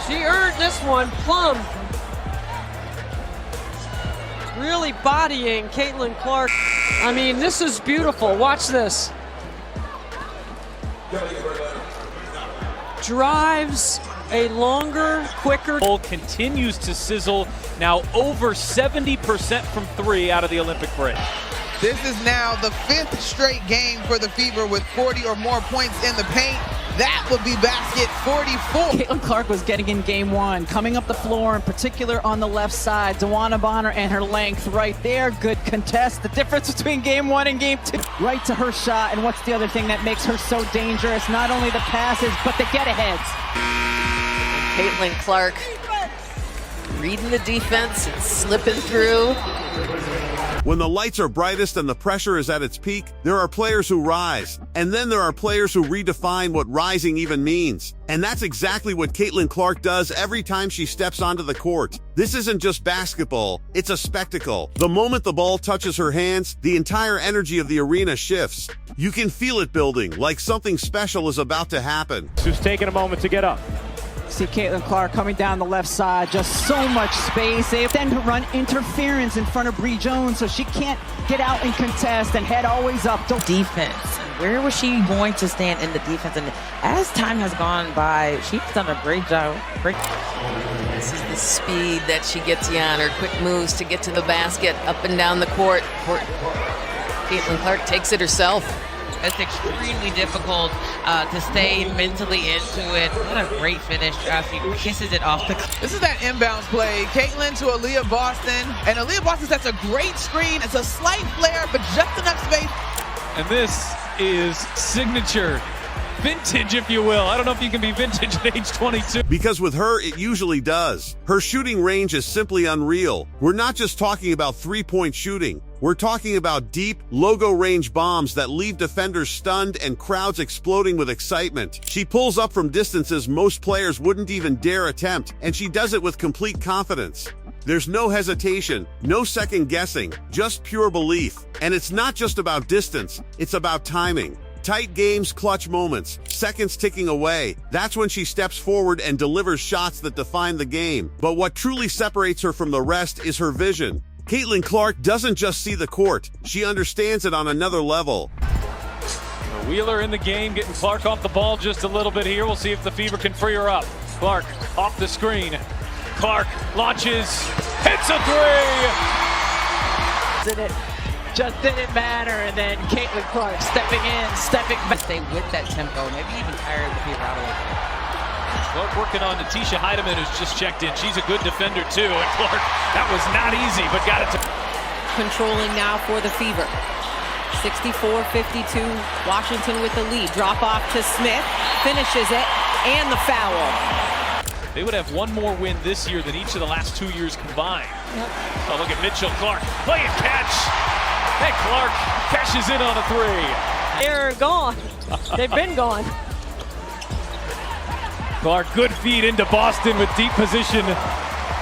She earned this one plumb. Really bodying Caitlin Clark. I mean, this is beautiful. Watch this. Drives a longer, quicker. Continues to sizzle, now over 70% from three out of the Olympic break. This is now the 5th straight game for the Fever with 40 or more points in the paint. That would be basket 44. Caitlin Clark was getting in game one, coming up the floor, in particular on the left side. DeWanna Bonner and her length right there. Good contest. The difference between game one and game two. Right to her shot. And what's the other thing that makes her so dangerous? Not only the passes, but the get-aheads. Caitlin Clark reading the defense and slipping through. When the lights are brightest and the pressure is at its peak, there are players who rise. And then there are players who redefine what rising even means. And that's exactly what Caitlin Clark does every time she steps onto the court. This isn't just basketball, it's a spectacle. The moment the ball touches her hands, the entire energy of the arena shifts. You can feel it building, like something special is about to happen. Who's taking a moment to get up. See Caitlin Clark coming down the left side, just so much space. They then to run interference in front of Bree Jones, so she can't get out and contest, and head always up. Defense. Where was she going to stand in the defense? And as time has gone by, she's done a great job. This is the speed that she gets you on, her quick moves to get to the basket, up and down the court. Caitlin Clark takes it herself. It's extremely difficult to stay mentally into it. What a great finish. She kisses it off the... This is that inbounds play. Caitlin to Aaliyah Boston. And Aaliyah Boston sets a great screen. It's a slight flare, but just enough space. And this is signature. Vintage, if you will. I don't know if you can be vintage at age 22. Because with her, it usually does. Her shooting range is simply unreal. We're not just talking about three-point shooting. We're talking about deep, logo-range bombs that leave defenders stunned and crowds exploding with excitement. She pulls up from distances most players wouldn't even dare attempt, and she does it with complete confidence. There's no hesitation, no second guessing, just pure belief. And it's not just about distance, it's about timing. Tight games, clutch moments, seconds ticking away. That's when she steps forward and delivers shots that define the game. But what truly separates her from the rest is her vision. Caitlin Clark doesn't just see the court, she understands it on another level. Wheeler in the game, getting Clark off the ball just a little bit here. We'll see if the Fever can free her up. Clark off the screen. Clark launches, hits a three! Just didn't matter, and then Caitlin Clark stepping in, stepping back. Stay with that tempo, maybe even tire the Fever out a little bit. Clark working on Natisha Heidemann, who's just checked in. She's a good defender, too. And Clark, that was not easy, but got it to... Controlling now for the Fever. 64-52, Washington with the lead. Drop off to Smith, finishes it, and the foul. They would have one more win this year than each of the last 2 years combined. Oh, look at Mitchell Clark. Play and catch. Hey, Clark cashes in on a three. They're gone. They've been gone. Clark, good feed into Boston with deep position.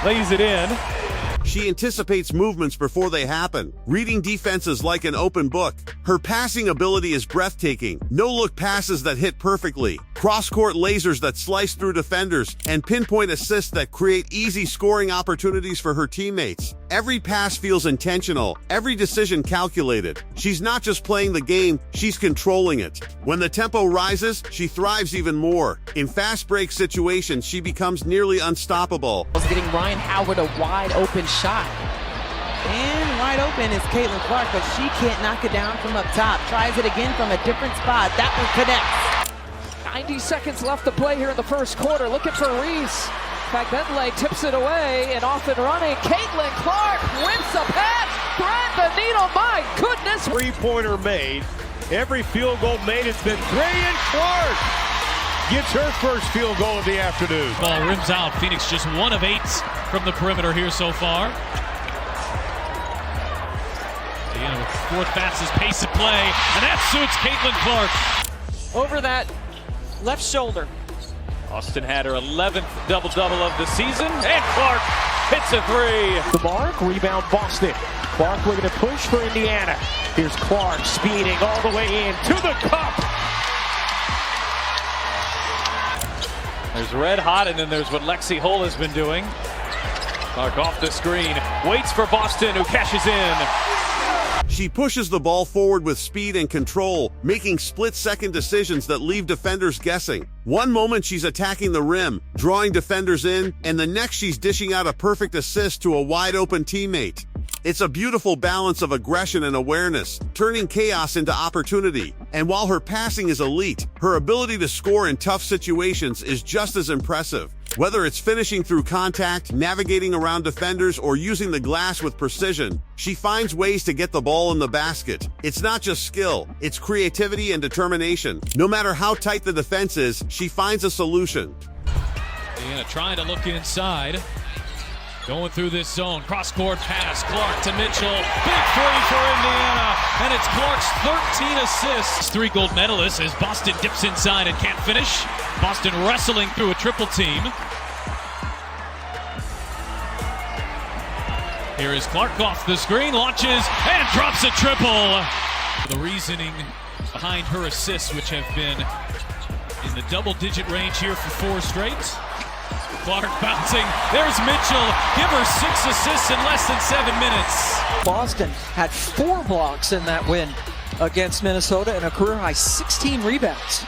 Lays it in. She anticipates movements before they happen, reading defenses like an open book. Her passing ability is breathtaking. No-look passes that hit perfectly, cross-court lasers that slice through defenders, and pinpoint assists that create easy scoring opportunities for her teammates. Every pass feels intentional, every decision calculated. She's not just playing the game, she's controlling it. When the tempo rises, she thrives even more. In fast break situations, she becomes nearly unstoppable. Getting Ryan Howard a wide open shot. And wide open is Caitlin Clark, but she can't knock it down from up top. Tries it again from a different spot. That one connects. 90 seconds left to play here in the first quarter. Looking for Reese. Bentley tips it away and off and running. Caitlin Clark whips a pass, thread the needle. My goodness. Three-pointer made. Every field goal made has been Caitlin Clark. Gets her first field goal of the afternoon. Ball rims out. Phoenix just 1 of 8 from the perimeter here so far. Deanna with fourth fastest pace of play, and that suits Caitlin Clark. Over that left shoulder. Austin had her 11th double-double of the season, and Clark hits a three. The mark, rebound Boston. Clark looking to push for Indiana. Here's Clark speeding all the way in to the cup. There's red hot, and then there's what Lexi Hull has been doing. Clark off the screen, waits for Boston, who cashes in. She pushes the ball forward with speed and control, making split-second decisions that leave defenders guessing. One moment she's attacking the rim, drawing defenders in, and the next she's dishing out a perfect assist to a wide-open teammate. It's a beautiful balance of aggression and awareness, turning chaos into opportunity. And while her passing is elite, her ability to score in tough situations is just as impressive. Whether it's finishing through contact, navigating around defenders, or using the glass with precision, she finds ways to get the ball in the basket. It's not just skill, it's creativity and determination. No matter how tight the defense is, she finds a solution. Indiana trying to look inside. Going through this zone, cross-court pass, Clark to Mitchell. Big three for Indiana, and it's Clark's 13 assists. 3 gold medalists as Boston dips inside and can't finish. Boston wrestling through a triple team. Here is Clark off the screen, launches, and drops a triple. The reasoning behind her assists, which have been in the double-digit range here for 4 straight. Clark bouncing. There's Mitchell. Give her 6 assists in less than 7 minutes. Boston had 4 blocks in that win against Minnesota and a career-high 16 rebounds.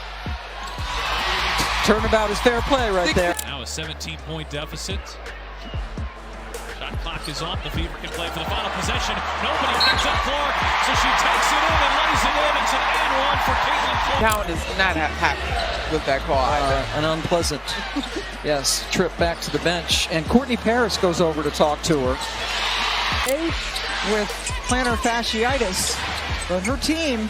Turnabout is fair play right there. Now a 17-point deficit. Shot clock is off. The Fever can play for the final possession. Nobody picks up Clark, so she takes it in and lays it in. It's an and one for Caitlin Clark. Count is not happy with that call either. An unpleasant, trip back to the bench. And Courtney Paris goes over to talk to her. With plantar fasciitis, but her team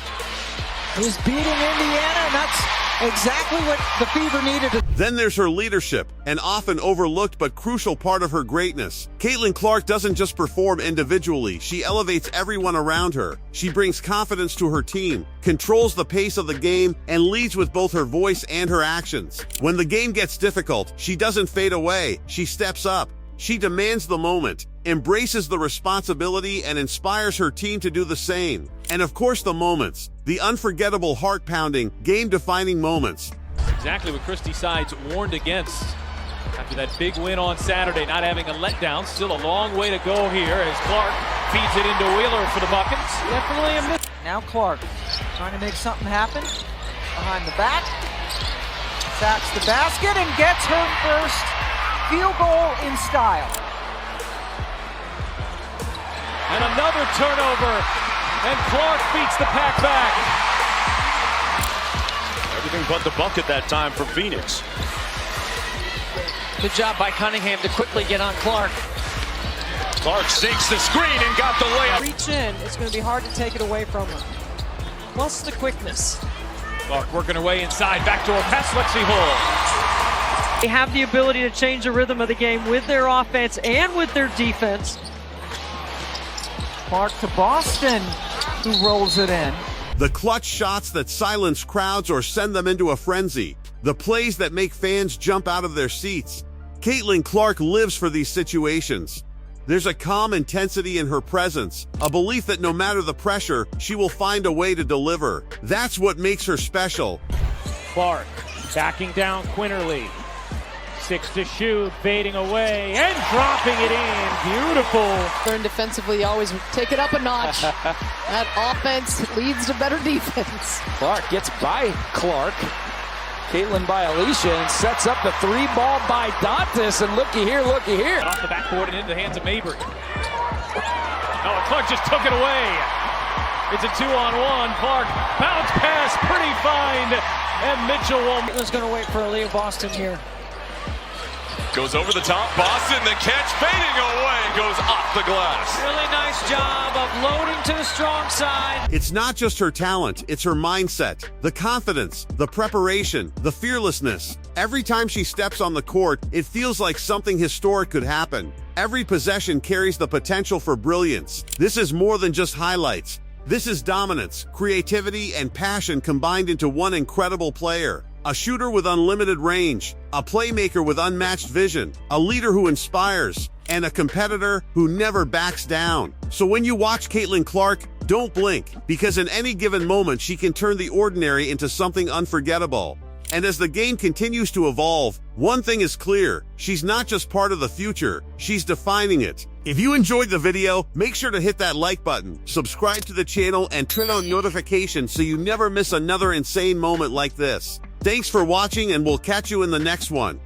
is beating Indiana, and that's exactly what the Fever needed. Then there's her leadership, an often overlooked but crucial part of her greatness. Caitlin Clark doesn't just perform individually, she elevates everyone around her. She brings confidence to her team, controls the pace of the game, and leads with both her voice and her actions. When the game gets difficult, she doesn't fade away, she steps up. She demands the moment, embraces the responsibility, and inspires her team to do the same. And of course the moments, the unforgettable heart-pounding, game-defining moments. Exactly what Christy Sides warned against after that big win on Saturday, not having a letdown. Still a long way to go here as Clark feeds it into Wheeler for the buckets. Definitely a miss. Now Clark trying to make something happen behind the back. Sacks the basket and gets her first field goal in style. And another turnover, and Clark beats the pack back. Everything but the bucket that time for Phoenix. Good job by Cunningham to quickly get on Clark. Clark sinks the screen and got the layup. Reach in, it's going to be hard to take it away from her. Plus the quickness. Clark working her way inside, backdoor pass, Lexi Hull. They have the ability to change the rhythm of the game with their offense and with their defense. Clark to Boston, who rolls it in. The clutch shots that silence crowds or send them into a frenzy. The plays that make fans jump out of their seats. Caitlin Clark lives for these situations. There's a calm intensity in her presence, a belief that no matter the pressure, she will find a way to deliver. That's what makes her special. Clark backing down Quinterly. 6 to shoot, fading away, and dropping it in. Beautiful. Learn defensively, always take it up a notch. That offense leads to better defense. Clark gets by Clark. Caitlin by Alicia and sets up the 3-ball by Dantas. And looky here, looky here. Off the backboard and into the hands of Mabry. Oh, Clark just took it away. It's a 2-on-1. Clark, bounce pass, pretty find. And Mitchell will. Caitlin's going to wait for Aaliyah Boston here. Goes over the top. Boston, the catch fading away, goes off the glass. Really nice job of loading to the strong side. It's not just her talent, it's her mindset, the confidence, the preparation, the fearlessness. Every time she steps on the court, it feels like something historic could happen. Every possession carries the potential for brilliance. This is more than just highlights. This is dominance, creativity, and passion combined into one incredible player. A shooter with unlimited range, a playmaker with unmatched vision, a leader who inspires, and a competitor who never backs down. So when you watch Caitlin Clark, don't blink, because in any given moment she can turn the ordinary into something unforgettable. And as the game continues to evolve, one thing is clear, she's not just part of the future, she's defining it. If you enjoyed the video, make sure to hit that like button, subscribe to the channel, and turn on notifications so you never miss another insane moment like this. Thanks for watching, and we'll catch you in the next one.